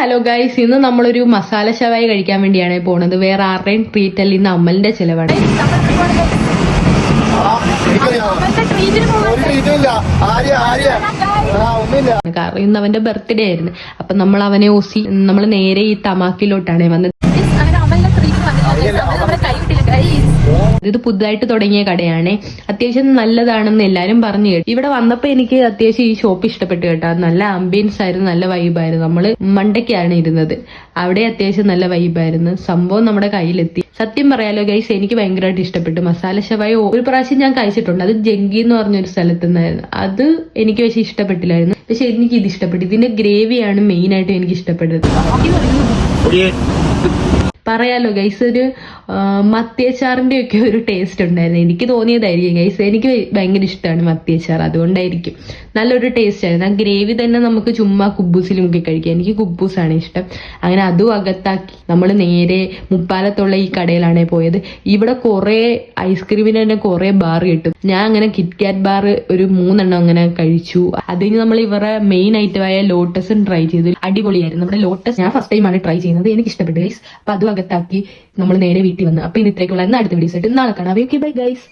Hello guys, ഇന്ന് നമ്മളൊരു മസാല ഷവായി കഴിക്കാൻ വേണ്ടിയാണ് പോണത്. വേറെ ആരുടെയും ട്രീറ്റ് അല്ല, ഇന്ന് അമലിന്റെ ചെലവാണ്. കാരണം ഇന്ന് അവന്റെ ബർത്ത്ഡേ ആയിരുന്നു. അപ്പൊ നമ്മൾ അവനെ നമ്മൾ നേരെ ഈ തമാക്കിലോട്ടാണ് വന്നത്. ഇത് പുതുതായിട്ട് തുടങ്ങിയ കടയാണ്. അത്യാവശ്യം നല്ലതാണെന്ന് എല്ലാരും പറഞ്ഞു കേട്ടു. ഇവിടെ വന്നപ്പോ എനിക്ക് അത്യാവശ്യം ഈ ഷോപ്പ് ഇഷ്ടപ്പെട്ടു കേട്ടോ. നല്ല ആംബിയൻസ് ആയിരുന്നു, നല്ല വൈബായിരുന്നു. നമ്മള് മണ്ടയ്ക്കാണ് ഇരുന്നത്, അവിടെ അത്യാവശ്യം നല്ല വൈബായിരുന്നു. സംഭവം നമ്മുടെ കയ്യിലെത്തി. സത്യം പറയാലോ ഗൈസ്, എനിക്ക് ഭയങ്കരമായിട്ട് ഇഷ്ടപ്പെട്ടു. മസാല ഷവായി ഒരു പ്രാവശ്യം ഞാൻ കഴിച്ചിട്ടുണ്ട്, അത് ജംഗി എന്ന് പറഞ്ഞൊരു സ്ഥലത്ത് നിന്നായിരുന്നു. അത് എനിക്ക് പക്ഷെ ഇഷ്ടപ്പെട്ടില്ലായിരുന്നു. പക്ഷെ എനിക്ക് ഇത് ഇഷ്ടപ്പെട്ടു. ഇതിന്റെ ഗ്രേവിയാണ് മെയിൻ ആയിട്ട് എനിക്ക് ഇഷ്ടപ്പെട്ടത്. പറയാലോ ഗൈസ്, ഒരു മത്തിയച്ചാറിന്റെ ഒക്കെ ഒരു ടേസ്റ്റ് ഉണ്ടായിരുന്നു. എനിക്ക് തോന്നിയതായിരിക്കും ഗൈസ്, എനിക്ക് ഭയങ്കര ഇഷ്ടമാണ് മത്തിയച്ചാർ, അതുകൊണ്ടായിരിക്കും. നല്ലൊരു ടേസ്റ്റ് ആയിരുന്നു. ആ ഗ്രേവി തന്നെ നമുക്ക് ചുമ്മാ കുബൂസിൽ മുക്കി കഴിക്കാം. എനിക്ക് കുബൂസാണ് ഇഷ്ടം. അങ്ങനെ അതും അകത്താക്കി നമ്മൾ നേരെ മുപ്പാലത്തുള്ള ഈ കടയിലാണ് പോയത്. ഇവിടെ കുറെ ഐസ്ക്രീമിന് തന്നെ കുറെ ബാർ കിട്ടും. ഞാൻ അങ്ങനെ കിറ്റ്കാറ്റ് ബാർ ഒരു 3 എണ്ണം അങ്ങനെ കഴിച്ചു. അതിന് നമ്മൾ ഇവരുടെ മെയിൻ ഐറ്റമായ ലോട്ടസും ട്രൈ ചെയ്തു. അടിപൊളിയായിരുന്നു. നമ്മുടെ ലോട്ടസ് ഞാൻ ഫസ്റ്റ് ടൈമാണ് ട്രൈ ചെയ്യുന്നത്, എനിക്ക് ഇഷ്ടപ്പെട്ടു ഗൈസ്. അപ്പൊ അതും അകത്താക്കി നമ്മൾ നേരെ വീട്ടിൽ വന്നു. അപ്പൊ ഇത് ഇത്രയ്ക്കുള്ള അടുത്ത വീഡിയോസ് ആയിട്ട് നാളെ കാണാം. Okay bye guys.